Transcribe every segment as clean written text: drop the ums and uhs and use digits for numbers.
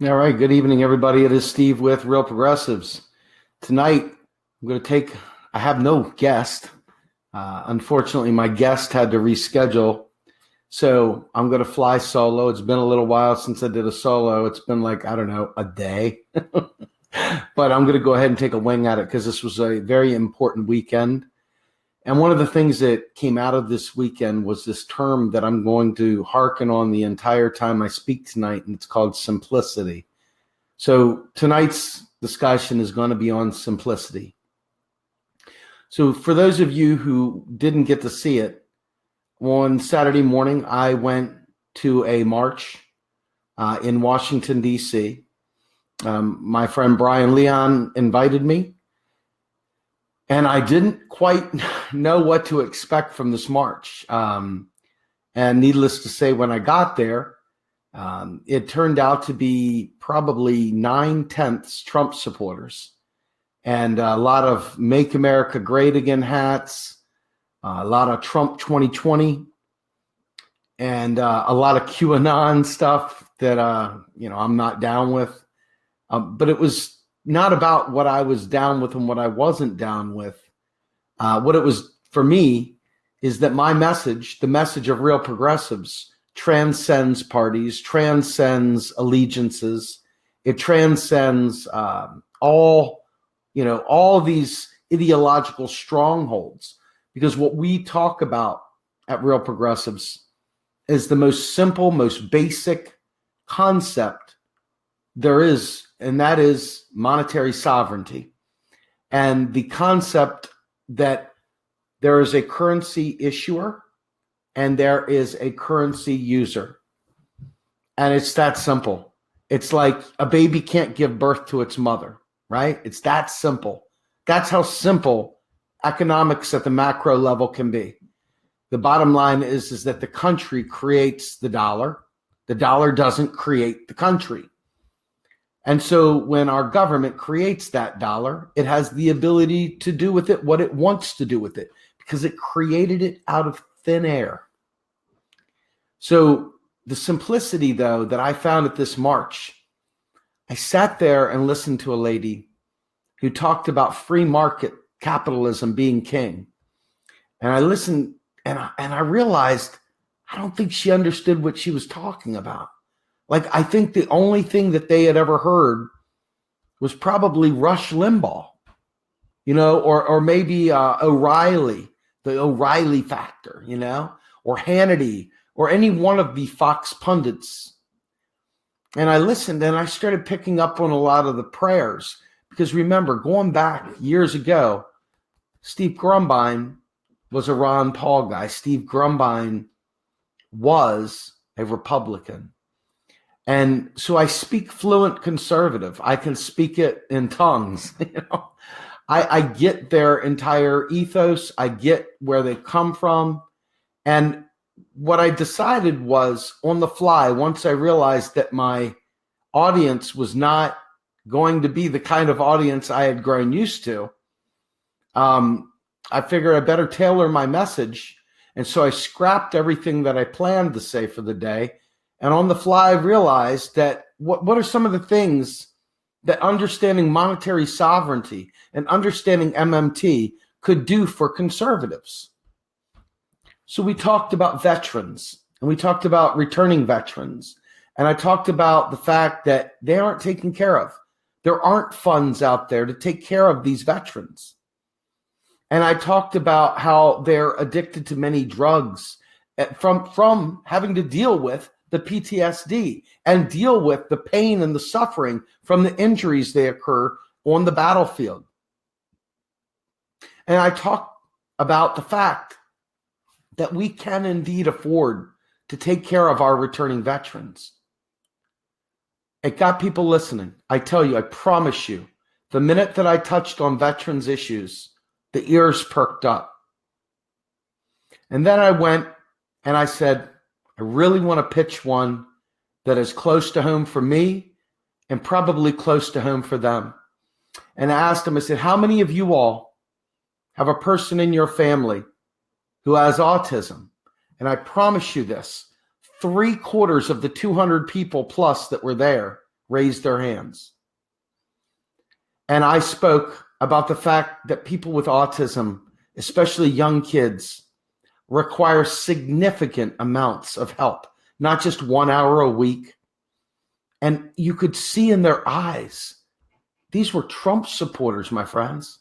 All right. Good evening, everybody. It is Steve with Real Progressives. Tonight, I have no guest. Unfortunately, my guest had to reschedule. So I'm going to fly solo. It's been a little while since I did a solo. It's been like, I don't know, a day. But I'm going to go ahead and take a wing at it because this was a very important weekend. And one of the things that came out of this weekend was this term that I'm going to hearken on the entire time I speak tonight, and it's called simplicity. So tonight's discussion is going to be on simplicity. So for those of you who didn't get to see it, on Saturday morning, I went to a march in Washington, D.C. My friend Brian Leon invited me. And I didn't quite know what to expect from this march. And needless to say, when I got there, it turned out to be probably 9/10 Trump supporters and a lot of Make America Great Again hats, a lot of Trump 2020, and a lot of QAnon stuff that, I'm not down with. But it was not about what I was down with and what I wasn't down with. What it was for me is that my message, the message of Real Progressives, transcends parties, transcends allegiances. It transcends all these ideological strongholds. Because what we talk about at Real Progressives is the most simple, most basic concept there is, and that is monetary sovereignty. And the concept that there is a currency issuer and there is a currency user. And it's that simple. It's like a baby can't give birth to its mother, right? It's that simple. That's how simple economics at the macro level can be. The bottom line is that the country creates the dollar. The dollar doesn't create the country. And so when our government creates that dollar, it has the ability to do with it what it wants to do with it because it created it out of thin air. So the simplicity, though, that I found at this march, I sat there and listened to a lady who talked about free market capitalism being king. And I listened and I realized I don't think she understood what she was talking about. Like, I think the only thing that they had ever heard was probably Rush Limbaugh, or maybe O'Reilly, the O'Reilly factor, or Hannity, or any one of the Fox pundits. And I listened and I started picking up on a lot of the prayers. Because remember, going back years ago, Steve Grumbine was a Ron Paul guy. Steve Grumbine was a Republican. And so I speak fluent conservative. I can speak it in tongues. I get their entire ethos. I get where they come from. And what I decided was on the fly, once I realized that my audience was not going to be the kind of audience I had grown used to, I figured I better tailor my message. And so I scrapped everything that I planned to say for the day. And on the fly, I realized that what are some of the things that understanding monetary sovereignty and understanding MMT could do for conservatives. So we talked about veterans, and we talked about returning veterans, and I talked about the fact that they aren't taken care of. There aren't funds out there to take care of these veterans. And I talked about how they're addicted to many drugs from having to deal with the PTSD and deal with the pain and the suffering from the injuries they occur on the battlefield. And I talked about the fact that we can indeed afford to take care of our returning veterans. It got people listening. I tell you, I promise you, the minute that I touched on veterans issues, the ears perked up. And then I went and I said, I really want to pitch one that is close to home for me and probably close to home for them. And I asked them, I said, how many of you all have a person in your family who has autism? And I promise you this, 3/4 of the 200 people plus that were there raised their hands. And I spoke about the fact that people with autism, especially young kids, require significant amounts of help, not just 1 hour a week. And you could see in their eyes, these were Trump supporters, my friends.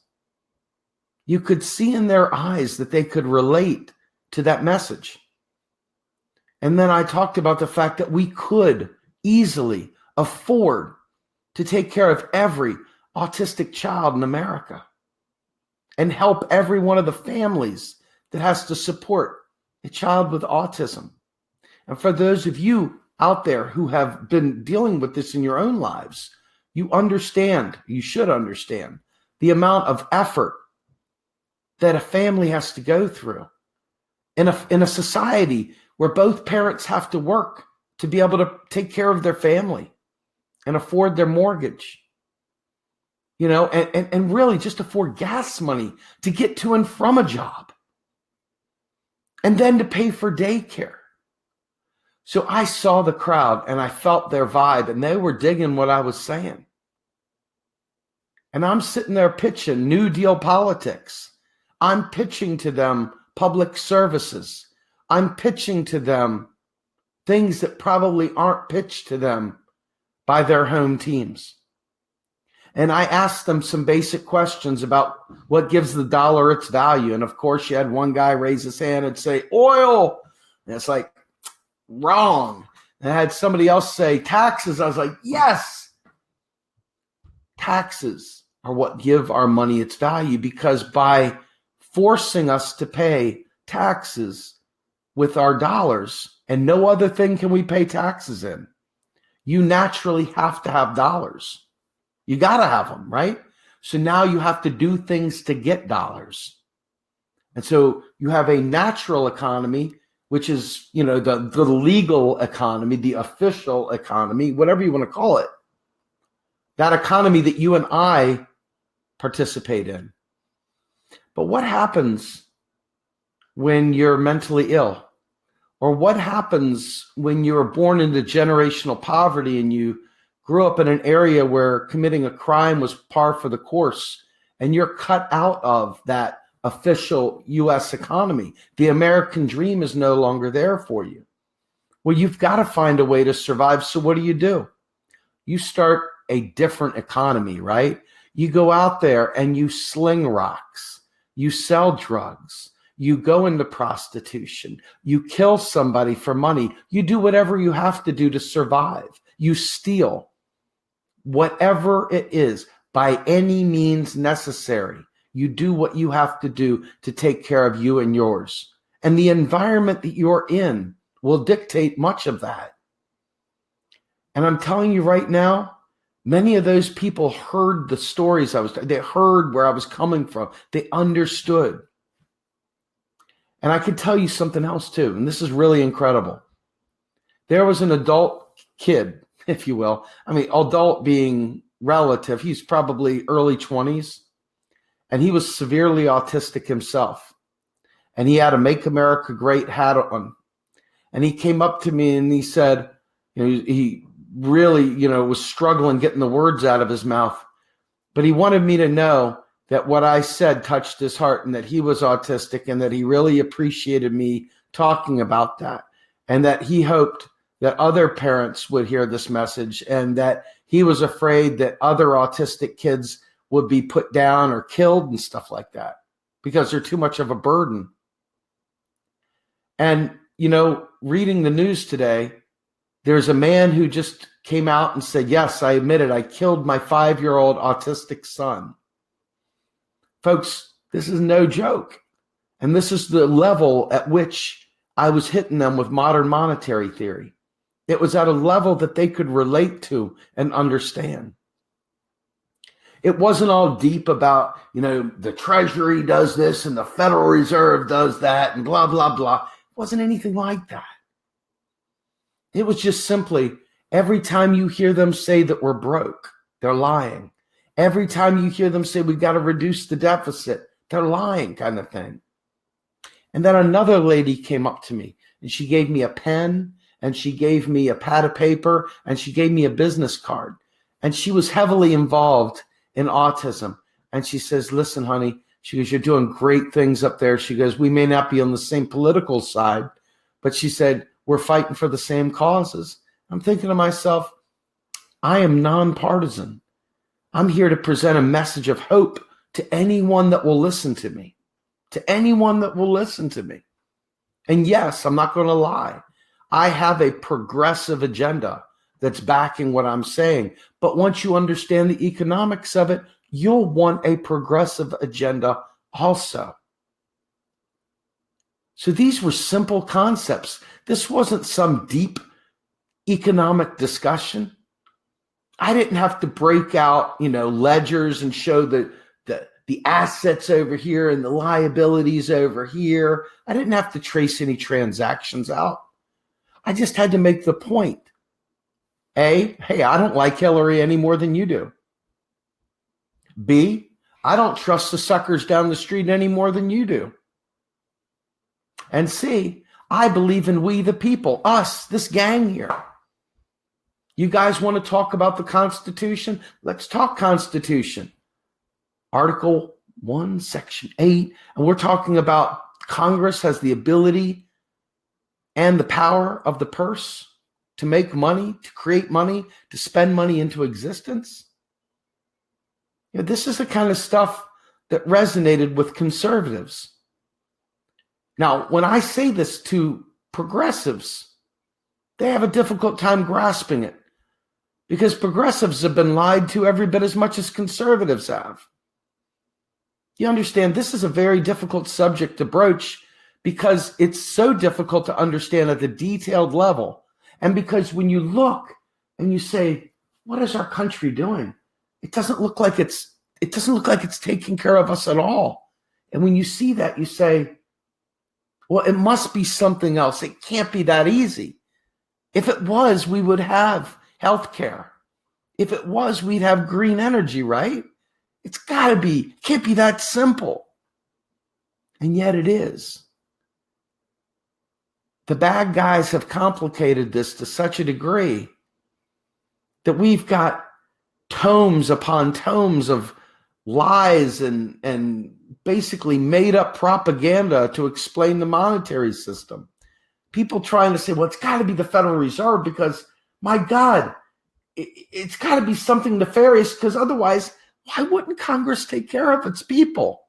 You could see in their eyes that they could relate to that message. And then I talked about the fact that we could easily afford to take care of every autistic child in America and help every one of the families that has to support a child with autism. And for those of you out there who have been dealing with this in your own lives, you should understand the amount of effort that a family has to go through in a society where both parents have to work to be able to take care of their family and afford their mortgage, and really just afford gas money to get to and from a job, and then to pay for daycare. So I saw the crowd and I felt their vibe, and they were digging what I was saying. And I'm sitting there pitching New Deal politics. I'm pitching to them public services. I'm pitching to them things that probably aren't pitched to them by their home teams. And I asked them some basic questions about what gives the dollar its value. And of course, you had one guy raise his hand and say, oil. And it's like, wrong. And I had somebody else say, taxes. I was like, yes. Taxes are what give our money its value, because by forcing us to pay taxes with our dollars, and no other thing can we pay taxes in, you naturally have to have dollars. You got to have them, right? So now you have to do things to get dollars. And so you have a natural economy, which is, the legal economy, the official economy, whatever you want to call it. That economy that you and I participate in. But what happens when you're mentally ill? Or what happens when you were born into generational poverty and you grew up in an area where committing a crime was par for the course, and you're cut out of that official U.S. economy? The American dream is no longer there for you. Well, you've got to find a way to survive. So what do? You start a different economy, right? You go out there and you sling rocks. You sell drugs. You go into prostitution. You kill somebody for money. You do whatever you have to do to survive. You steal. Whatever it is, by any means necessary, you do what you have to do to take care of you and yours. And the environment that you're in will dictate much of that. And I'm telling you right now, many of those people heard the stories they heard where I was coming from. They understood. And I could tell you something else too, and this is really incredible. There was an adult kid, if you will. I mean, adult being relative, he's probably early 20s, and he was severely autistic himself. And he had a Make America Great hat on. And he came up to me and he said, he really, was struggling getting the words out of his mouth. But he wanted me to know that what I said touched his heart, and that he was autistic, and that he really appreciated me talking about that, and that he hoped that other parents would hear this message, and that he was afraid that other autistic kids would be put down or killed and stuff like that because they're too much of a burden. And, reading the news today, there's a man who just came out and said, yes, I admit it, I killed my 5-year-old autistic son. Folks, this is no joke. And this is the level at which I was hitting them with modern monetary theory. It was at a level that they could relate to and understand. It wasn't all deep about, the Treasury does this and the Federal Reserve does that and blah, blah, blah. It wasn't anything like that. It was just simply, every time you hear them say that we're broke, they're lying. Every time you hear them say we've got to reduce the deficit, they're lying, kind of thing. And then another lady came up to me and she gave me a pen and she gave me a pad of paper, and she gave me a business card. And she was heavily involved in autism. And she says, listen, honey, she goes, you're doing great things up there. She goes, we may not be on the same political side, but she said, we're fighting for the same causes. I'm thinking to myself, I am nonpartisan. I'm here to present a message of hope to anyone that will listen to me, to anyone that will listen to me. And yes, I'm not going to lie. I have a progressive agenda that's backing what I'm saying. But once you understand the economics of it, you'll want a progressive agenda also. So these were simple concepts. This wasn't some deep economic discussion. I didn't have to break out, ledgers and show the assets over here and the liabilities over here. I didn't have to trace any transactions out. I just had to make the point. A, hey, I don't like Hillary any more than you do. B, I don't trust the suckers down the street any more than you do. And C, I believe in we the people, us, this gang here. You guys want to talk about the Constitution? Let's talk Constitution. Article 1, Section 8, and we're talking about Congress has the ability and the power of the purse to make money, to create money, to spend money into existence. This is the kind of stuff that resonated with conservatives. Now, when I say this to progressives, they have a difficult time grasping it because progressives have been lied to every bit as much as conservatives have. You understand, this is a very difficult subject to broach because it's so difficult to understand at the detailed level. And because when you look and you say, what is our country doing? It doesn't look like it's taking care of us at all. And when you see that, you say, well, it must be something else. It can't be that easy. If it was, we would have health care. If it was, we'd have green energy, right? It's got to be. It can't be that simple. And yet it is. The bad guys have complicated this to such a degree that we've got tomes upon tomes of lies and basically made up propaganda to explain the monetary system. People trying to say, well, it's got to be the Federal Reserve because, my God, it's got to be something nefarious because otherwise, why wouldn't Congress take care of its people?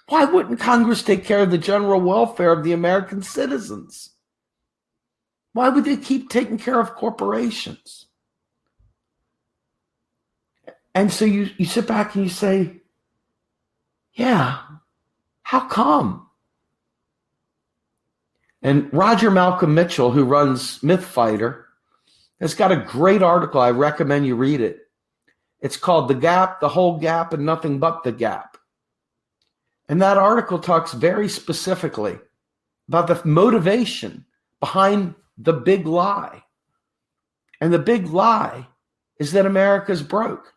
Why wouldn't Congress take care of the general welfare of the American citizens? Why would they keep taking care of corporations? And so you sit back and you say, yeah, how come? And Roger Malcolm Mitchell, who runs Mythfighter, has got a great article. I recommend you read it. It's called The Gap, the Whole Gap, and Nothing But the Gap. And that article talks very specifically about the motivation behind the big lie. And the big lie is that America's broke.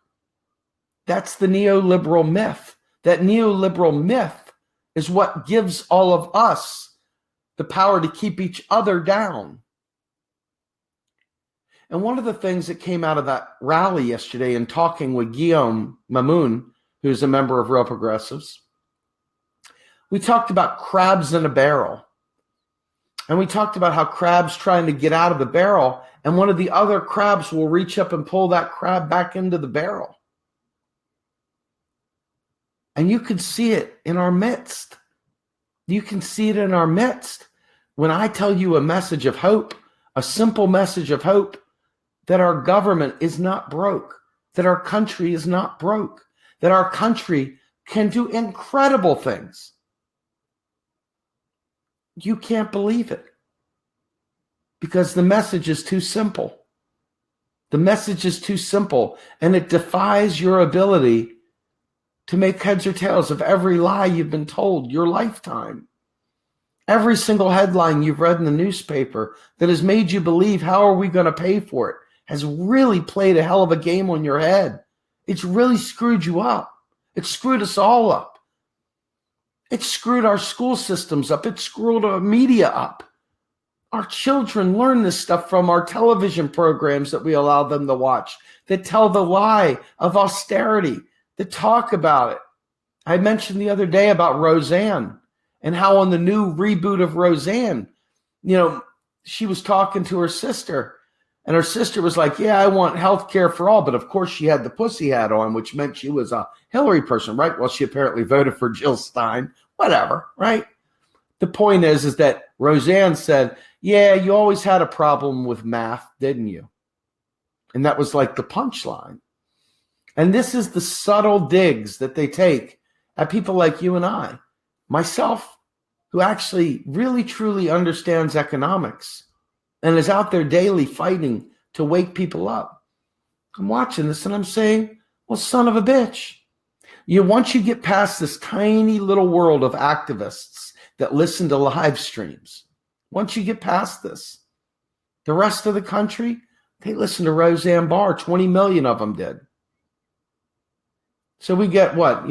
That's the neoliberal myth. That neoliberal myth is what gives all of us the power to keep each other down. And one of the things that came out of that rally yesterday in talking with Guillaume Mamoun, who's a member of Real Progressives, we talked about crabs in a barrel. And we talked about how crabs trying to get out of the barrel, and one of the other crabs will reach up and pull that crab back into the barrel. And you can see it in our midst. You can see it in our midst. When I tell you a message of hope, a simple message of hope, that our government is not broke, that our country is not broke, that our country can do incredible things. You can't believe it because the message is too simple. The message is too simple, and it defies your ability to make heads or tails of every lie you've been told your lifetime. Every single headline you've read in the newspaper that has made you believe, how are we going to pay for it, has really played a hell of a game on your head. It's really screwed you up. It screwed us all up. It screwed our school systems up. It screwed our media up. Our children learn this stuff from our television programs that we allow them to watch, that tell the lie of austerity, that talk about it. I mentioned the other day about Roseanne and how on the new reboot of Roseanne, she was talking to her sister, and her sister was like, yeah, I want health care for all. But of course, she had the pussy hat on, which meant she was a Hillary person, right? Well, she apparently voted for Jill Stein, whatever, right? The point is that Roseanne said, yeah, you always had a problem with math, didn't you? And that was like the punchline. And this is the subtle digs that they take at people like you and I, myself, who actually really truly understands economics and is out there daily fighting to wake people up. I'm watching this and I'm saying, well, son of a bitch. Once you get past this tiny little world of activists that listen to live streams, once you get past this, the rest of the country, they listen to Roseanne Barr. 20 million of them did. So we get what,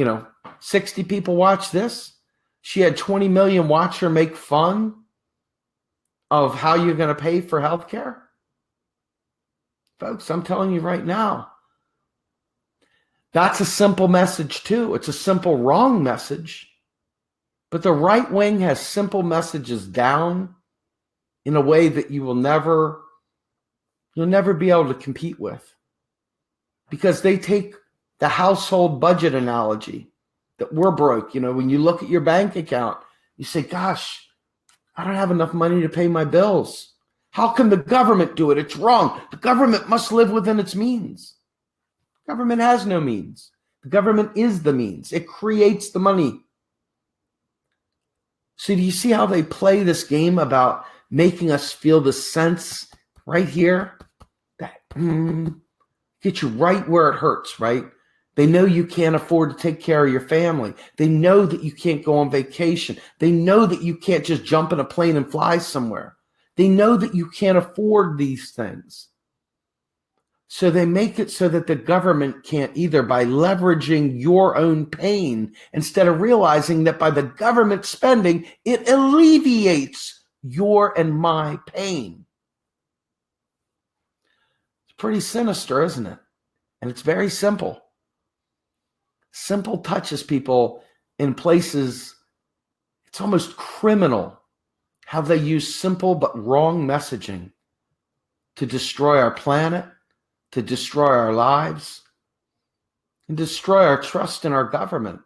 60 people watch this. She had 20 million watch her make fun of how you're going to pay for healthcare. Folks, I'm telling you right now, that's a simple message too. It's a simple wrong message. But the right wing has simple messages down in a way that you'll never be able to compete with. Because they take the household budget analogy that we're broke. When you look at your bank account, you say, gosh, I don't have enough money to pay my bills. How can the government do it? It's wrong. The government must live within its means. Government has no means. The government is the means. It creates the money. So do you see how they play this game about making us feel the sense right here that get you right where it hurts, right? They know you can't afford to take care of your family. They know that you can't go on vacation. They know that you can't just jump in a plane and fly somewhere. They know that you can't afford these things. So they make it so that the government can't either, by leveraging your own pain, instead of realizing that by the government spending, it alleviates your and my pain. It's pretty sinister, isn't it? And it's very simple. Simple touches people in places, it's almost criminal how they use simple but wrong messaging to destroy our planet, to destroy our lives, and destroy our trust in our government.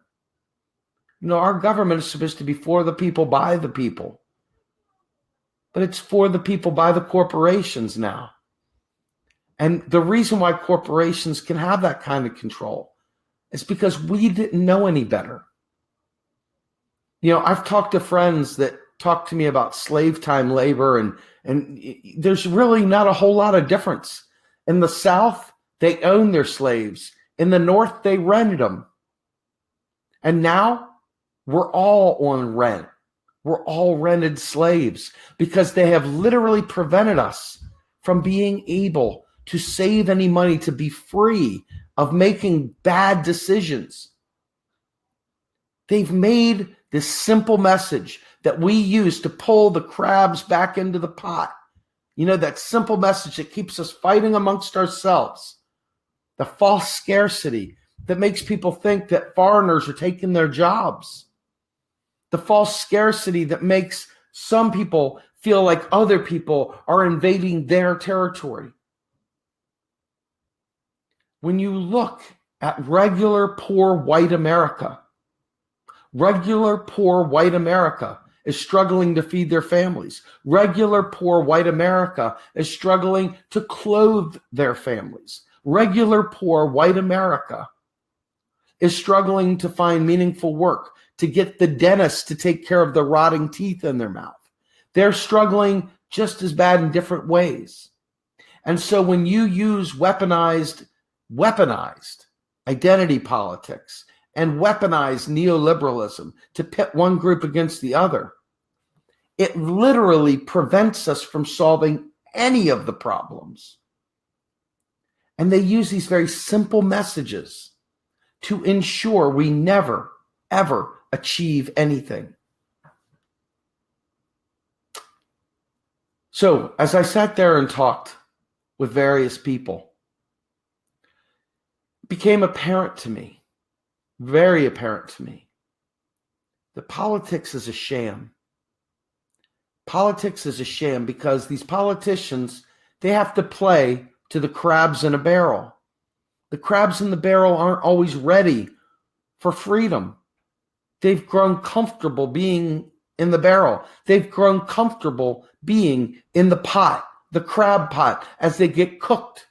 Our government is supposed to be for the people, by the people. But it's for the people, by the corporations now. And the reason why corporations can have that kind of control is because we didn't know any better. I've talked to friends that talk to me about slave time labor, and there's really not a whole lot of difference. In the South, they owned their slaves. In the North, they rented them. And now we're all on rent. We're all rented slaves because they have literally prevented us from being able to save any money, to be free of making bad decisions. They've made this simple message that we use to pull the crabs back into the pot. That simple message that keeps us fighting amongst ourselves. The false scarcity that makes people think that foreigners are taking their jobs. The false scarcity that makes some people feel like other people are invading their territory. When you look at regular poor white America is struggling to feed their families. Regular poor white America is struggling to clothe their families. Regular poor white America is struggling to find meaningful work, to get the dentist to take care of the rotting teeth in their mouth. They're struggling just as bad in different ways. And so when you use weaponized identity politics and weaponized neoliberalism to pit one group against the other, it literally prevents us from solving any of the problems. And they use these very simple messages to ensure we never, ever achieve anything. So as I sat there and talked with various people, it became apparent to me, very apparent to me, that politics is a sham. Politics is a sham because these politicians, they have to play to the crabs in a barrel. The crabs in the barrel aren't always ready for freedom. They've grown comfortable being in the barrel. They've grown comfortable being in the pot, the crab pot, as they get cooked.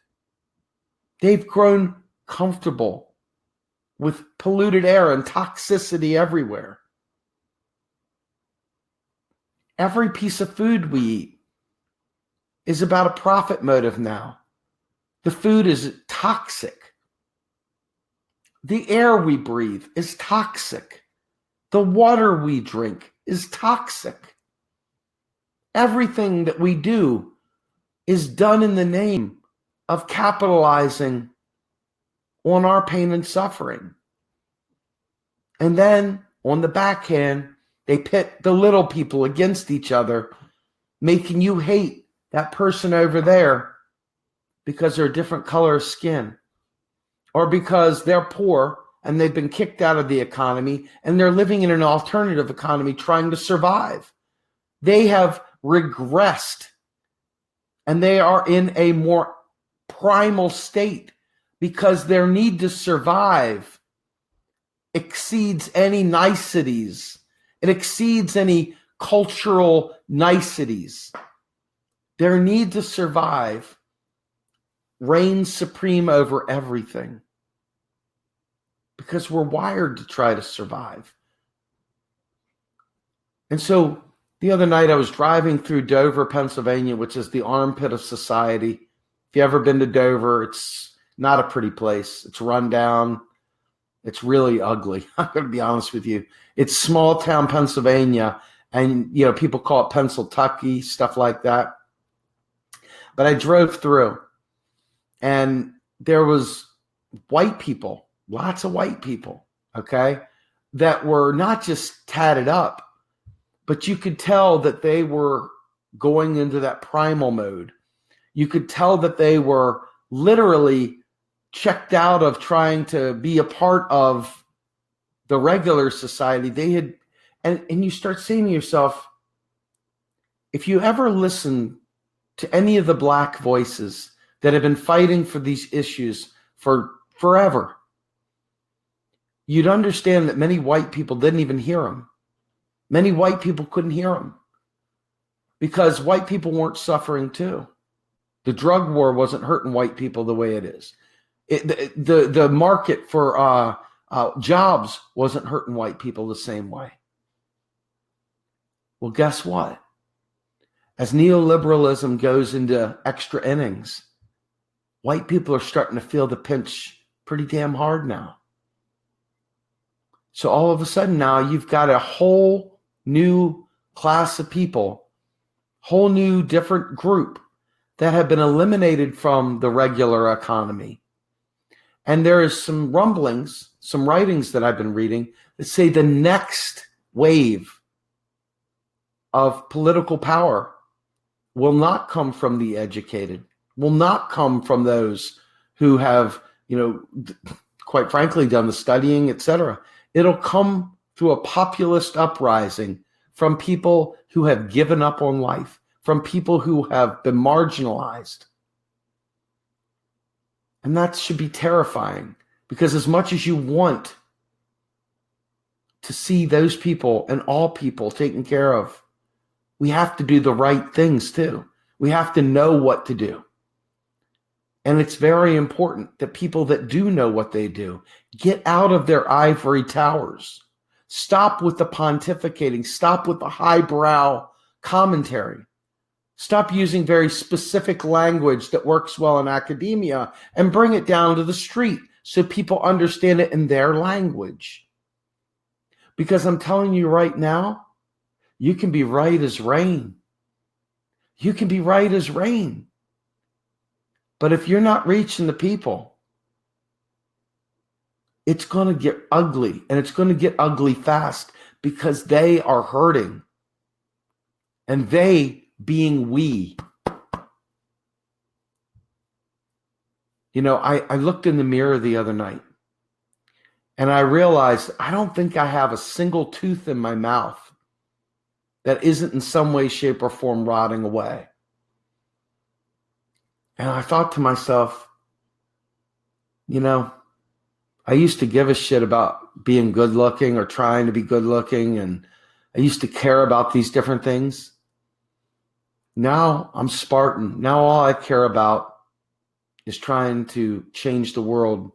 They've grown comfortable with polluted air and toxicity everywhere. Every piece of food we eat is about a profit motive now. The food is toxic. The air we breathe is toxic. The water we drink is toxic. Everything that we do is done in the name of capitalizing on our pain and suffering. And then on the backhand, they pit the little people against each other, making you hate that person over there because they're a different color of skin, or because they're poor and they've been kicked out of the economy and they're living in an alternative economy trying to survive. They have regressed and they are in a more primal state because their need to survive exceeds any niceties. It exceeds any cultural niceties. Their need to survive reigns supreme over everything because we're wired to try to survive. And so the other night I was driving through Dover, Pennsylvania, which is the armpit of society. If you've ever been to Dover, it's not a pretty place. It's run down. It's really ugly. I'm going to be honest with you. It's small town Pennsylvania, and people call it Pennsyltucky, stuff like that. But I drove through, and there was white people, lots of white people, okay, that were not just tatted up, but you could tell that they were going into that primal mode. You could tell that they were literally checked out of trying to be a part of the regular society. They had, and you start saying to yourself, if you ever listen to any of the black voices that have been fighting for these issues for forever, you'd understand that many white people didn't even hear them. Many white people couldn't hear them because white people weren't suffering too. The drug war wasn't hurting white people the way it is. The market for jobs wasn't hurting white people the same way. Well, guess what? As neoliberalism goes into extra innings, white people are starting to feel the pinch pretty damn hard now. So all of a sudden now you've got a whole new class of people, whole new different group that have been eliminated from the regular economy. And there is some rumblings, some writings that I've been reading that say the next wave of political power will not come from the educated, will not come from those who have, quite frankly, done the studying, etc. It'll come through a populist uprising from people who have given up on life, from people who have been marginalized. And that should be terrifying, because as much as you want to see those people and all people taken care of, we have to do the right things too. We have to know what to do. And it's very important that people that do know what they do get out of their ivory towers. Stop with the pontificating. Stop with the highbrow commentary. Stop using very specific language that works well in academia and bring it down to the street so people understand it in their language. Because I'm telling you right now, you can be right as rain. You can be right as rain. But if you're not reaching the people, it's going to get ugly, and it's going to get ugly fast because they are hurting. And they being we. You know, I looked in the mirror the other night and I realized I don't think I have a single tooth in my mouth that isn't in some way, shape, or form rotting away. And I thought to myself, you know, I used to give a shit about being good looking or trying to be good looking, and I used to care about these different things. Now I'm Spartan. Now all I care about is trying to change the world.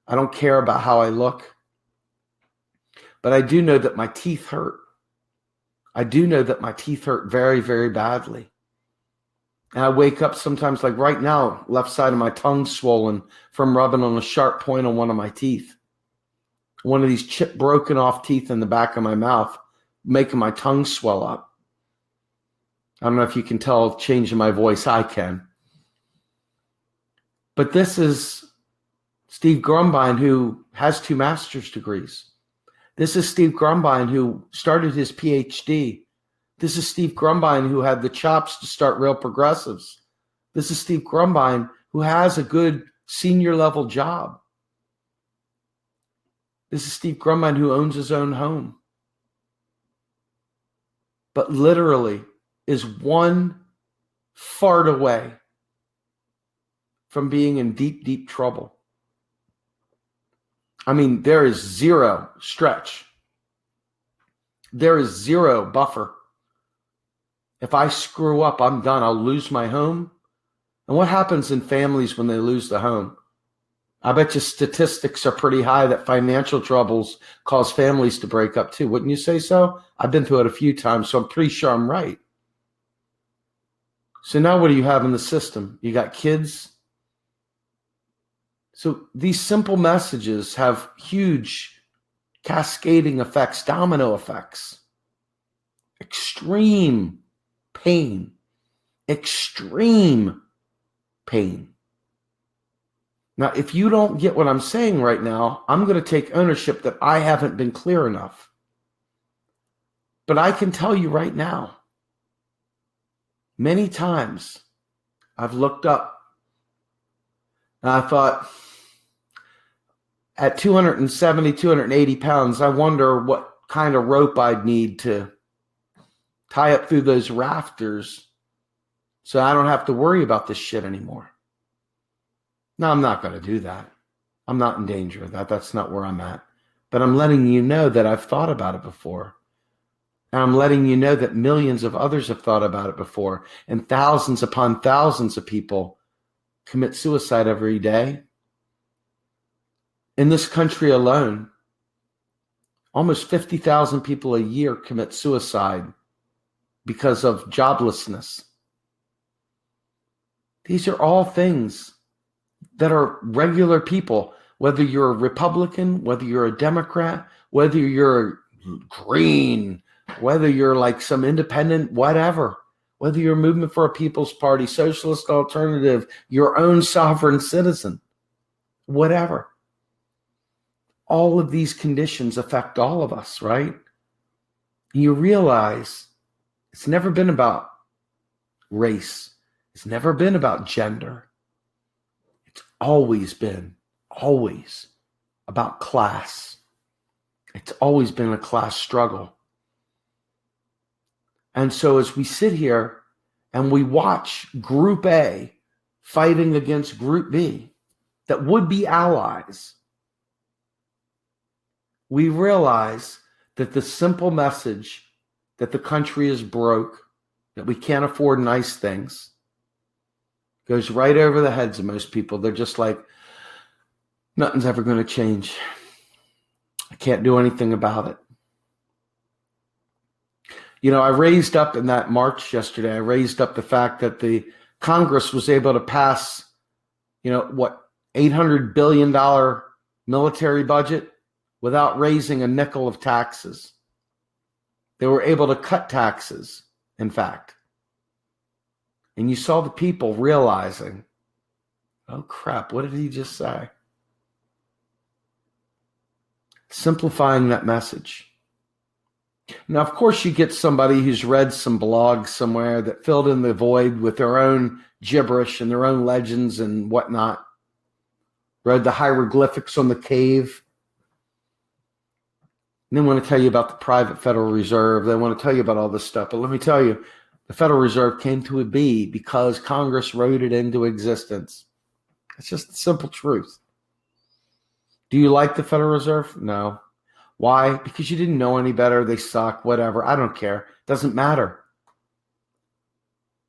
I don't care about how I look, but I do know that my teeth hurt. I do know that my teeth hurt very, very badly. And I wake up sometimes, like right now, left side of my tongue swollen from rubbing on a sharp point on one of my teeth. One of these chipped, broken off teeth in the back of my mouth, making my tongue swell up. I don't know if you can tell, changing my voice, I can. But this is Steve Grumbine, who has 2 master's degrees. This is Steve Grumbine, who started his PhD. This is Steve Grumbine, who had the chops to start Real Progressives. This is Steve Grumbine, who has a good senior level job. This is Steve Grumbine, who owns his own home, but literally is one fart away from being in deep, deep trouble. I mean, there is zero stretch. There is zero buffer. If I screw up, I'm done. I'll lose my home. And what happens in families when they lose the home? I bet you statistics are pretty high that financial troubles cause families to break up too. Wouldn't you say so? I've been through it a few times, so I'm pretty sure I'm right. So now what do you have in the system? You got kids. So these simple messages have huge cascading effects, domino effects, extreme pain, extreme pain. Now, if you don't get what I'm saying right now, I'm going to take ownership that I haven't been clear enough. But I can tell you right now, many times I've looked up and I thought, at 270, 280 pounds, I wonder what kind of rope I'd need to tie up through those rafters so I don't have to worry about this shit anymore. No, I'm not going to do that. I'm not in danger of that. That's not where I'm at. But I'm letting you know that I've thought about it before. And I'm letting you know that millions of others have thought about it before. And thousands upon thousands of people commit suicide every day. In this country alone, almost 50,000 people a year commit suicide because of joblessness. These are all things that are regular people, whether you're a Republican, whether you're a Democrat, whether you're green, whether you're like some independent, whatever, whether you're a Movement for a People's Party, socialist alternative, your own sovereign citizen, whatever. All of these conditions affect all of us, right? You realize it's never been about race. It's never been about gender. It's always about class. It's always been a class struggle. And so as we sit here and we watch Group A fighting against Group B that would be allies, we realize that the simple message that the country is broke, that we can't afford nice things, goes right over the heads of most people. They're just like, nothing's ever going to change. I can't do anything about it. You know, I raised up in that march yesterday, I raised up the fact that the Congress was able to pass, $800 billion military budget without raising a nickel of taxes. They were able to cut taxes, in fact. And you saw the people realizing, oh crap, what did he just say? Simplifying that message. Now, of course, you get somebody who's read some blogs somewhere that filled in the void with their own gibberish and their own legends and whatnot. Read the hieroglyphics on the cave. And they want to tell you about the private Federal Reserve. They want to tell you about all this stuff. But let me tell you, the Federal Reserve came to be because Congress wrote it into existence. It's just the simple truth. Do you like the Federal Reserve? No. Why? Because you didn't know any better. They suck, whatever. I don't care. Doesn't matter.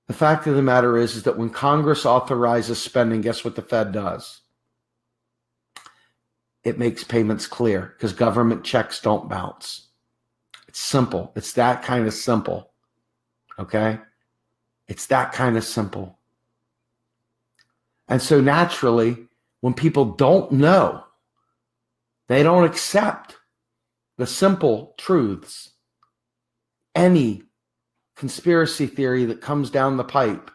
The fact of the matter is that when Congress authorizes spending, guess what the Fed does? It makes payments clear because government checks don't bounce. It's simple. It's that kind of simple. Okay? It's that kind of simple. And so naturally, when people don't know, they don't accept the simple truths. Any conspiracy theory that comes down the pipe,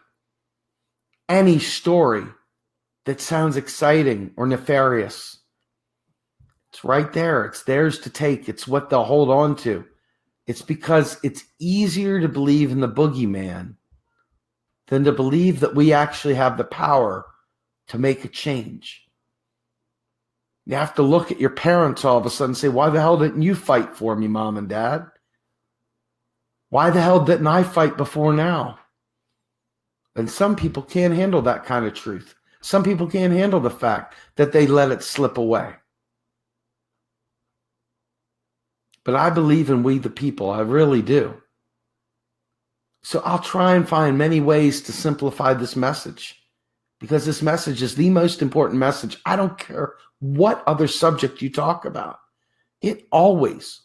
any story that sounds exciting or nefarious, it's right there. It's theirs to take. It's what they'll hold on to. It's because it's easier to believe in the boogeyman than to believe that we actually have the power to make a change. You have to look at your parents all of a sudden and say, why the hell didn't you fight for me, Mom and Dad? Why the hell didn't I fight before now? And some people can't handle that kind of truth. Some people can't handle the fact that they let it slip away. But I believe in we the people. I really do. So I'll try and find many ways to simplify this message, because this message is the most important message. I don't care what other subject you talk about. It always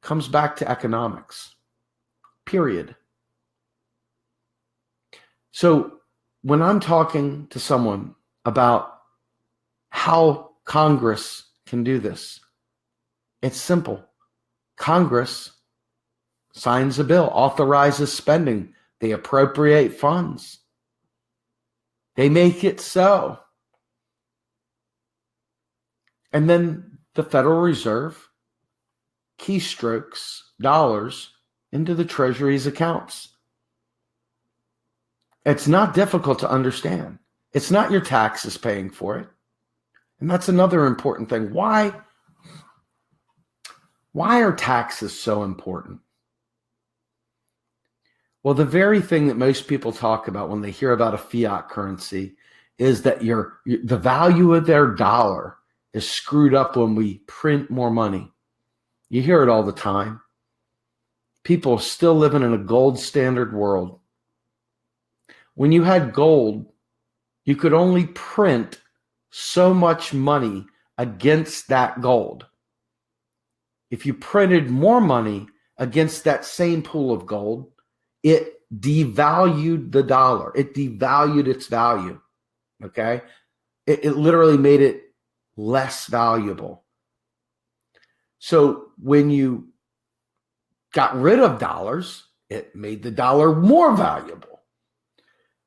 comes back to economics, period. So when I'm talking to someone about how Congress can do this, it's simple. Congress signs a bill, authorizes spending. They appropriate funds. They make it so. And then the Federal Reserve keystrokes dollars into the Treasury's accounts. It's not difficult to understand. It's not your taxes paying for it. And that's another important thing. Why are taxes so important? Well, the very thing that most people talk about when they hear about a fiat currency is that the value of their dollar is screwed up when we print more money. You hear it all the time. People are still living in a gold standard world. When you had gold, you could only print so much money against that gold. If you printed more money against that same pool of gold, it devalued the dollar. It devalued its value. Okay? It literally made it less valuable. So when you got rid of dollars, it made the dollar more valuable.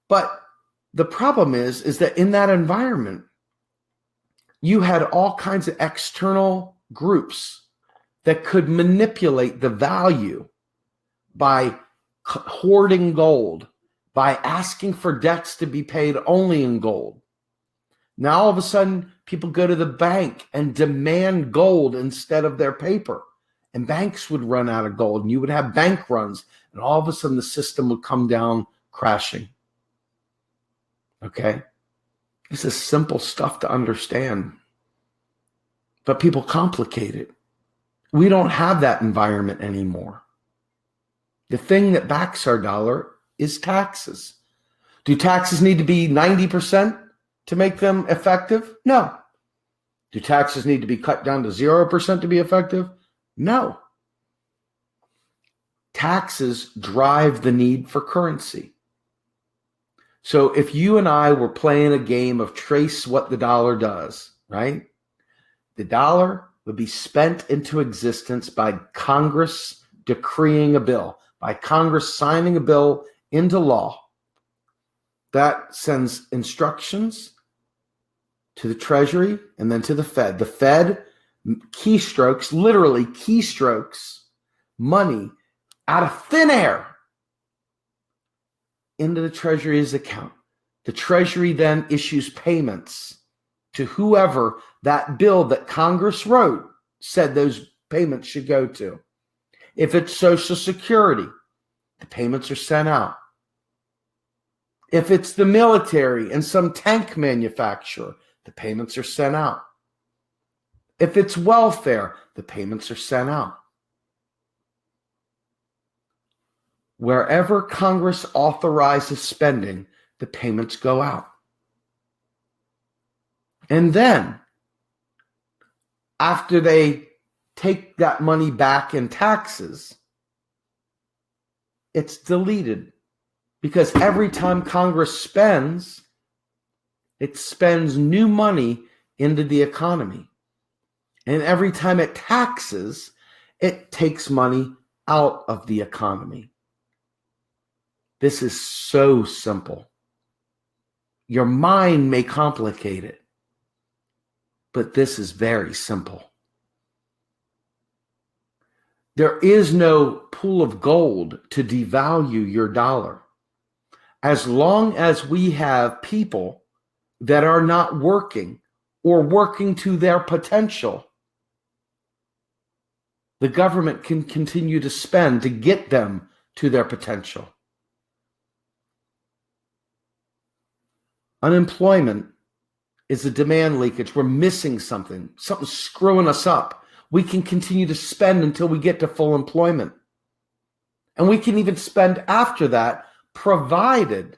But the problem is that in that environment, you had all kinds of external groups that could manipulate the value by hoarding gold, by asking for debts to be paid only in gold. Now all of a sudden, people go to the bank and demand gold instead of their paper. And banks would run out of gold, and you would have bank runs, and all of a sudden the system would come down crashing. Okay? This is simple stuff to understand. But people complicate it. We don't have that environment anymore. The thing that backs our dollar is taxes. Do taxes need to be 90% to make them effective? No. Do taxes need to be cut down to 0% to be effective? No. Taxes drive the need for currency. So if you and I were playing a game of trace what the dollar does, right? The dollar would be spent into existence by Congress decreeing a bill, by Congress signing a bill into law. That sends instructions to the Treasury and then to the Fed. The Fed keystrokes, literally keystrokes, money out of thin air into the Treasury's account. The Treasury then issues payments to whoever that bill that Congress wrote said those payments should go to. If it's Social Security, the payments are sent out. If it's the military and some tank manufacturer, the payments are sent out. If it's welfare, the payments are sent out. Wherever Congress authorizes spending, the payments go out. And then, after they take that money back in taxes, it's deleted. Because every time Congress spends, it spends new money into the economy. And every time it taxes, it takes money out of the economy. This is so simple. Your mind may complicate it, but this is very simple. There is no pool of gold to devalue your dollar. As long as we have people that are not working or working to their potential, the government can continue to spend to get them to their potential. Unemployment is a demand leakage. We're missing something. Something's screwing us up. We can continue to spend until we get to full employment. And we can even spend after that, provided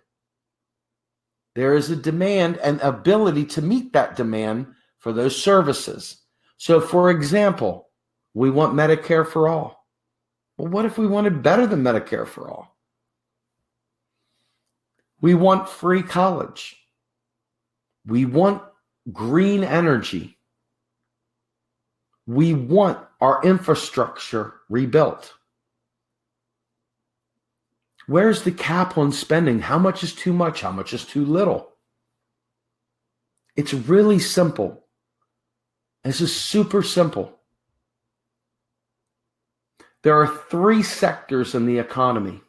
there is a demand and ability to meet that demand for those services. So, for example, we want Medicare for all. Well, what if we wanted better than Medicare for all? We want free college. We want green energy. We want our infrastructure rebuilt. Where's the cap on spending? How much is too much? How much is too little? It's really simple. This is super simple. There are three sectors in the economy.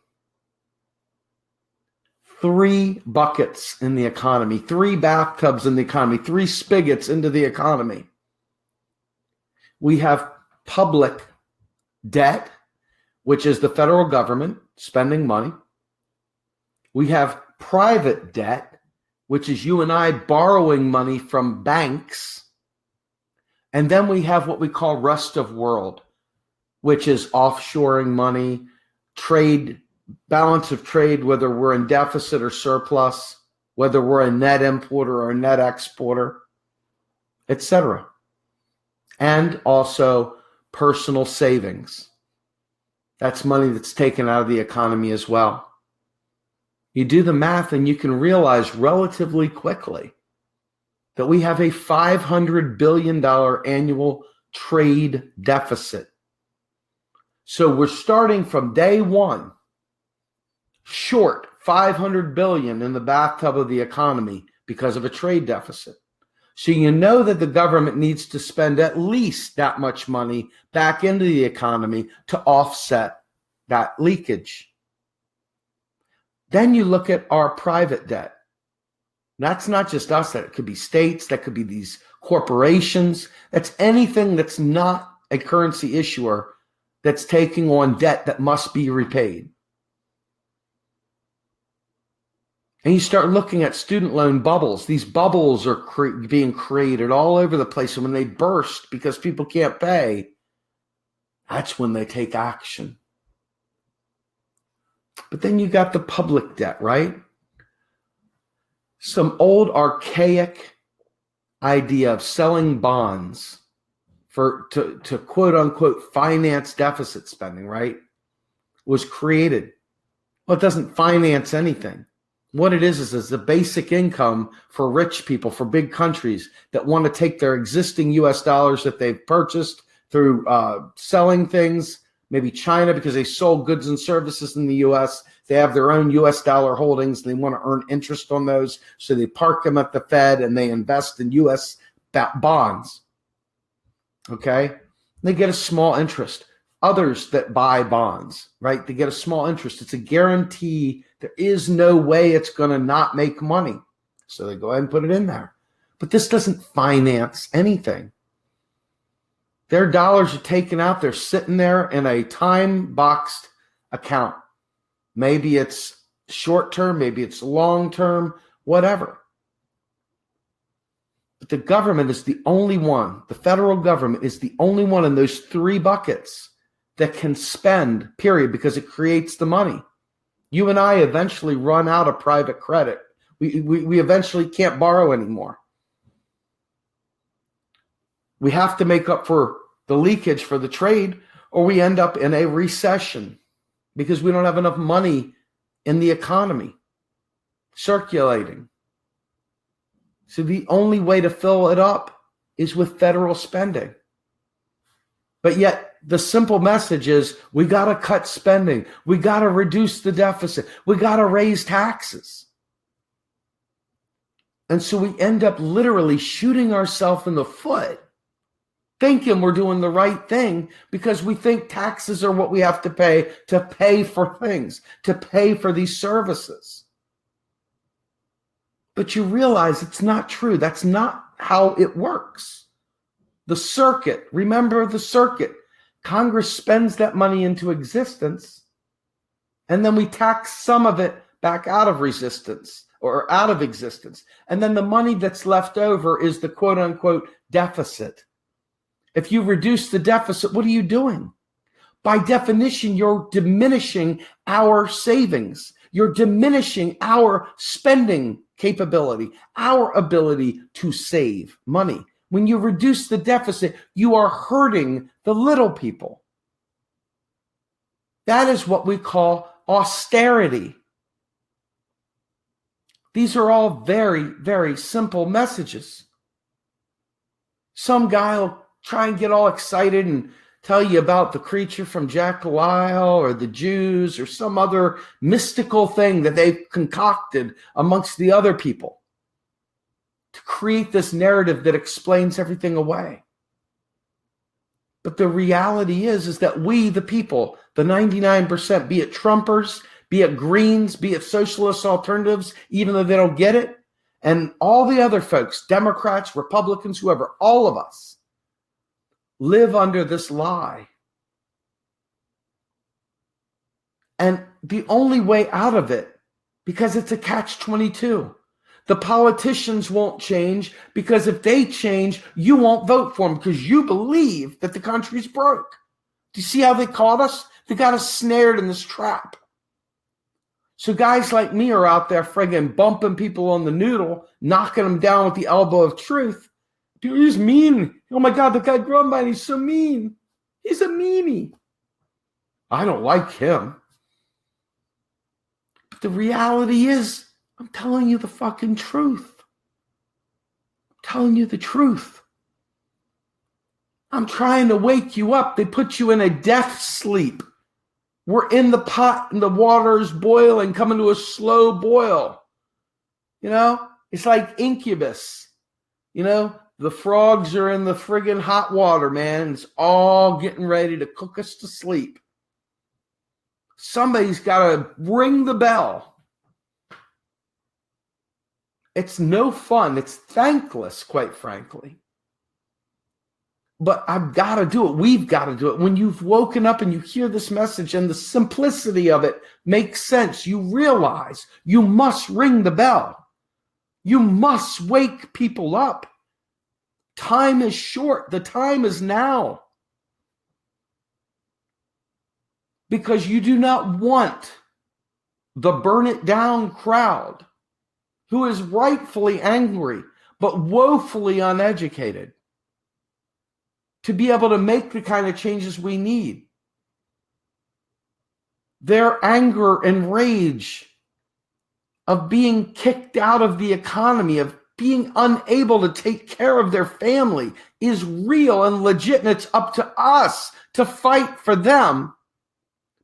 Three buckets in the economy, three bathtubs in the economy, three spigots into the economy. We have public debt, which is the federal government spending money. We have private debt, which is you and I borrowing money from banks. And then we have what we call rest of world, which is offshoring money, trade, balance of trade, whether we're in deficit or surplus, whether we're a net importer or a net exporter, etc. And also personal savings. That's money that's taken out of the economy as well. You do the math and you can realize relatively quickly that we have a $500 billion annual trade deficit. So we're starting from day one, short $500 billion in the bathtub of the economy because of a trade deficit. So you know that the government needs to spend at least that much money back into the economy to offset that leakage. Then you look at our private debt. That's not just us. That could be states. That could be these corporations. That's anything that's not a currency issuer that's taking on debt that must be repaid. And you start looking at student loan bubbles. These bubbles are being created all over the place. And when they burst because people can't pay, that's when they take action. But then you got the public debt, right? Some old archaic idea of selling bonds to quote unquote finance deficit spending, right? Was created. Well, it doesn't finance anything. What it is the basic income for rich people, for big countries that want to take their existing US dollars that they've purchased through selling things, maybe China because they sold goods and services in the US. They have their own US dollar holdings. They want to earn interest on those. So they park them at the Fed and they invest in US bonds. Okay? They get a small interest. Others that buy bonds, right? They get a small interest. It's a guarantee. There is no way it's going to not make money. So they go ahead and put it in there. But this doesn't finance anything. Their dollars are taken out. They're sitting there in a time-boxed account. Maybe it's short-term, maybe it's long-term, whatever. But the government is the only one, the federal government is the only one in those three buckets that can spend, period, because it creates the money. You and I eventually run out of private credit. We eventually can't borrow anymore. We have to make up for the leakage for the trade, or we end up in a recession because we don't have enough money in the economy circulating. So the only way to fill it up is with federal spending. But yet the simple message is we got to cut spending. We got to reduce the deficit. We got to raise taxes. And so we end up literally shooting ourselves in the foot, thinking we're doing the right thing because we think taxes are what we have to pay for things, to pay for these services. But you realize it's not true. That's not how it works. The circuit, remember the circuit. Congress spends that money into existence, and then we tax some of it back out of resistance or out of existence. And then the money that's left over is the quote unquote deficit. If you reduce the deficit, what are you doing? By definition, you're diminishing our savings. You're diminishing our spending capability, our ability to save money. When you reduce the deficit, you are hurting the little people. That is what we call austerity. These are all very, very simple messages. Some guy will try and get all excited and tell you about the creature from Jack Lyle or the Jews or some other mystical thing that they've concocted amongst the other people to create this narrative that explains everything away. But the reality is that we, the people, the 99%, be it Trumpers, be it Greens, be it socialist alternatives, even though they don't get it, and all the other folks, Democrats, Republicans, whoever, all of us, live under this lie. And the only way out of it, because it's a catch-22, the politicians won't change, because if they change, you won't vote for them because you believe that the country's broke. Do you see how they caught us? They got us snared in this trap. So guys like me are out there friggin' bumping people on the noodle, knocking them down with the elbow of truth. Dude, he's mean. Oh my God, the guy Grumbine, he's so mean. He's a meanie. I don't like him. But the reality is, I'm telling you the fucking truth. I'm telling you the truth. I'm trying to wake you up. They put you in a death sleep. We're in the pot and the water is boiling, coming to a slow boil. You know, it's like incubus. You know, the frogs are in the friggin' hot water, man. It's all getting ready to cook us to sleep. Somebody's got to ring the bell. It's no fun. It's thankless, quite frankly. But I've got to do it. We've got to do it. When you've woken up and you hear this message and the simplicity of it makes sense, you realize you must ring the bell. You must wake people up. Time is short. The time is now. Because you do not want the burn it down crowd who is rightfully angry but woefully uneducated to be able to make the kind of changes we need. Their anger and rage of being kicked out of the economy, of being unable to take care of their family is real and legit, and it's up to us to fight for them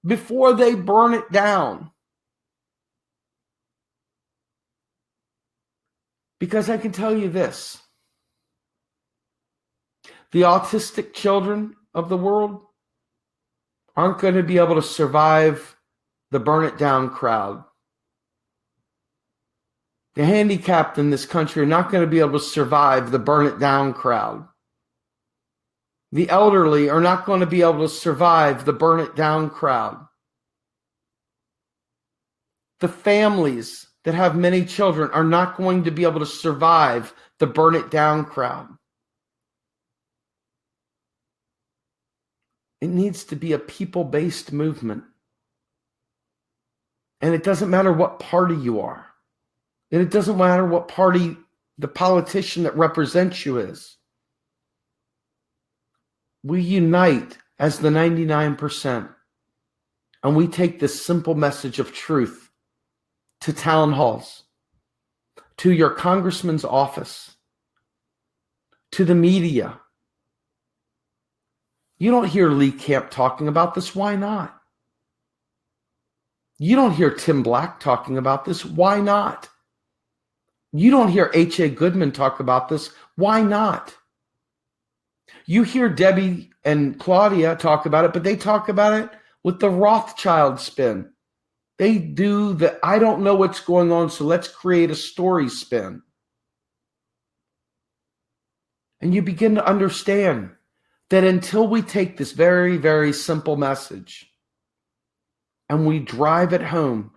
before they burn it down. Because I can tell you this, The autistic children of the world aren't going to be able to survive the burn it down crowd. The handicapped in this country are not going to be able to survive the burn it down crowd. The elderly are not going to be able to survive the burn it down crowd. The families that have many children are not going to be able to survive the burn it down crowd. It needs to be a people-based movement. And it doesn't matter what party you are. And it doesn't matter what party the politician that represents you is. We unite as the 99%. And we take this simple message of truth to town halls, to your congressman's office, to the media. You don't hear Lee Camp talking about this. Why not? You don't hear Tim Black talking about this. Why not? You don't hear H.A. Goodman talk about this. Why not? You hear Debbie and Claudia talk about it, but they talk about it with the Rothschild spin. They do the, I don't know what's going on, so let's create a story spin. And you begin to understand that until we take this very, very simple message and we drive it home,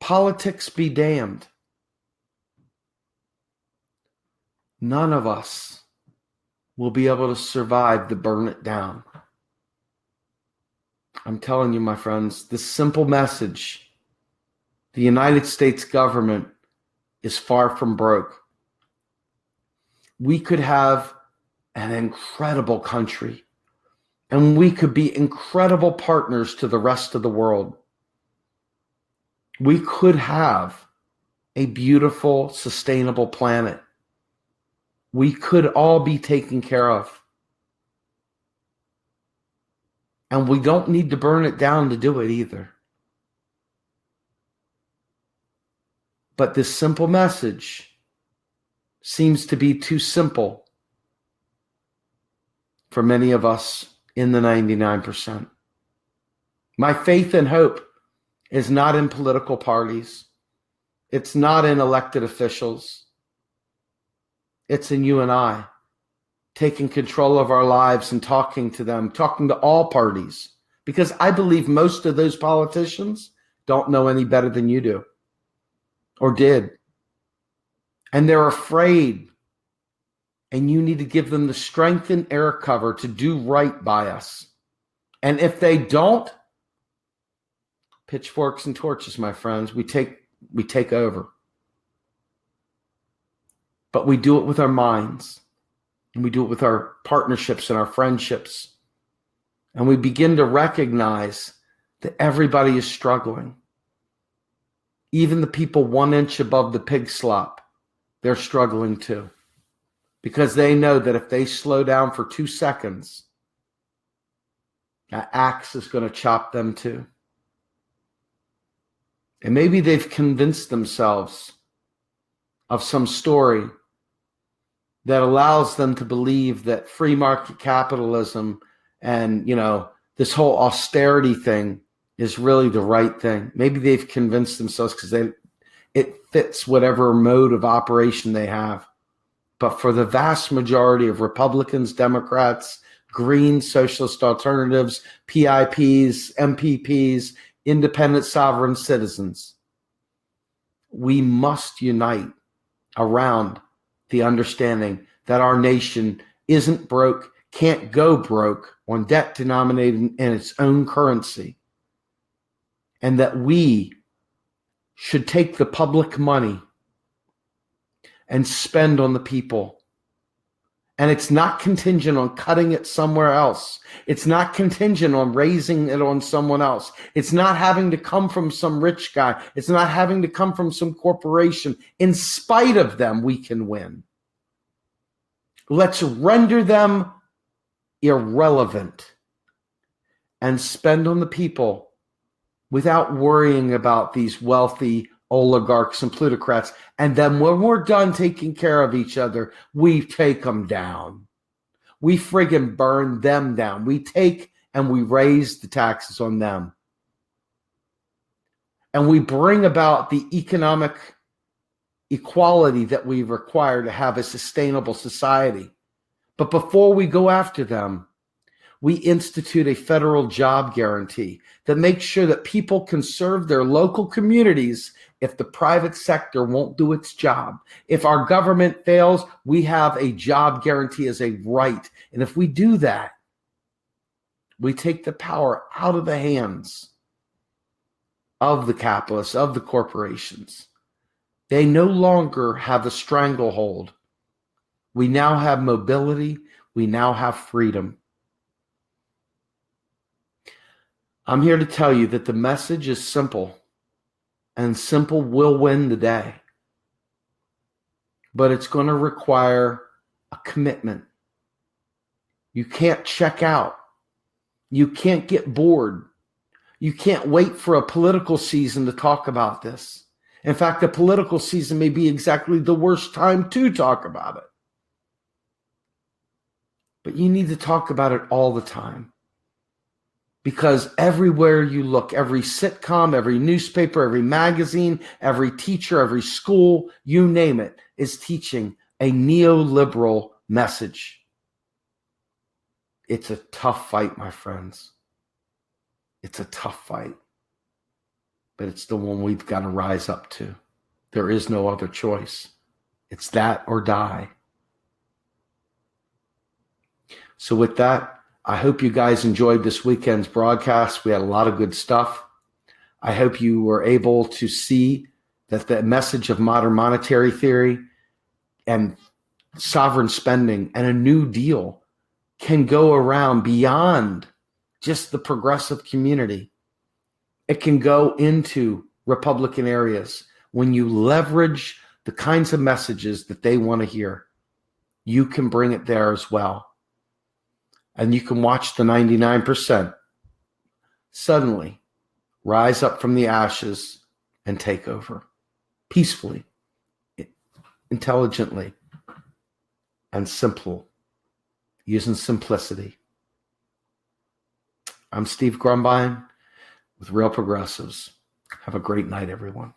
politics be damned, none of us will be able to survive the burn it down. I'm telling you, my friends, this simple message, the United States government is far from broke. We could have an incredible country, and we could be incredible partners to the rest of the world. We could have a beautiful, sustainable planet. We could all be taken care of. And we don't need to burn it down to do it either. But this simple message seems to be too simple for many of us in the 99%. My faith and hope is not in political parties. It's not in elected officials. It's in you and I taking control of our lives and talking to them, talking to all parties. Because I believe most of those politicians don't know any better than you do or did. And they're afraid. And you need to give them the strength and air cover to do right by us. And if they don't, pitchforks and torches, my friends, we take over. But we do it with our minds. And we do it with our partnerships and our friendships. And we begin to recognize that everybody is struggling. Even the people 1 inch above the pig slop, they're struggling too. Because they know that if they slow down for 2 seconds, that axe is going to chop them too. And maybe they've convinced themselves of some story that allows them to believe that free market capitalism and, this whole austerity thing is really the right thing. Maybe they've convinced themselves because it fits whatever mode of operation they have. But for the vast majority of Republicans, Democrats, Greens, Socialist Alternatives, PIPs, MPPs, independent sovereign citizens, we must unite around the understanding that our nation isn't broke, can't go broke on debt denominated in its own currency, and that we should take the public money and spend on the people. And it's not contingent on cutting it somewhere else. It's not contingent on raising it on someone else. It's not having to come from some rich guy. It's not having to come from some corporation. In spite of them, we can win. Let's render them irrelevant and spend on the people without worrying about these wealthy oligarchs and plutocrats. And then when we're done taking care of each other, we take them down. We friggin' burn them down. We take and we raise the taxes on them. And we bring about the economic equality that we require to have a sustainable society. But before we go after them, we institute a federal job guarantee that makes sure that people can serve their local communities if the private sector won't do its job. If our government fails, we have a job guarantee as a right. And if we do that, we take the power out of the hands of the capitalists, of the corporations. They no longer have a stranglehold. We now have mobility. We now have freedom. I'm here to tell you that the message is simple, and simple will win the day. But it's going to require a commitment. You can't check out. You can't get bored. You can't wait for a political season to talk about this. In fact, the political season may be exactly the worst time to talk about it. But you need to talk about it all the time. Because everywhere you look, every sitcom, every newspaper, every magazine, every teacher, every school, you name it, is teaching a neoliberal message. It's a tough fight, my friends. It's a tough fight. But it's the one we've got to rise up to. There is no other choice. It's that or die. So with that, I hope you guys enjoyed this weekend's broadcast. We had a lot of good stuff. I hope you were able to see that the message of modern monetary theory and sovereign spending and a New Deal can go around beyond just the progressive community. It can go into Republican areas. When you leverage the kinds of messages that they want to hear, you can bring it there as well. And you can watch the 99% suddenly rise up from the ashes and take over peacefully, intelligently, and simple, using simplicity. I'm Steve Grumbine with Real Progressives. Have a great night, everyone.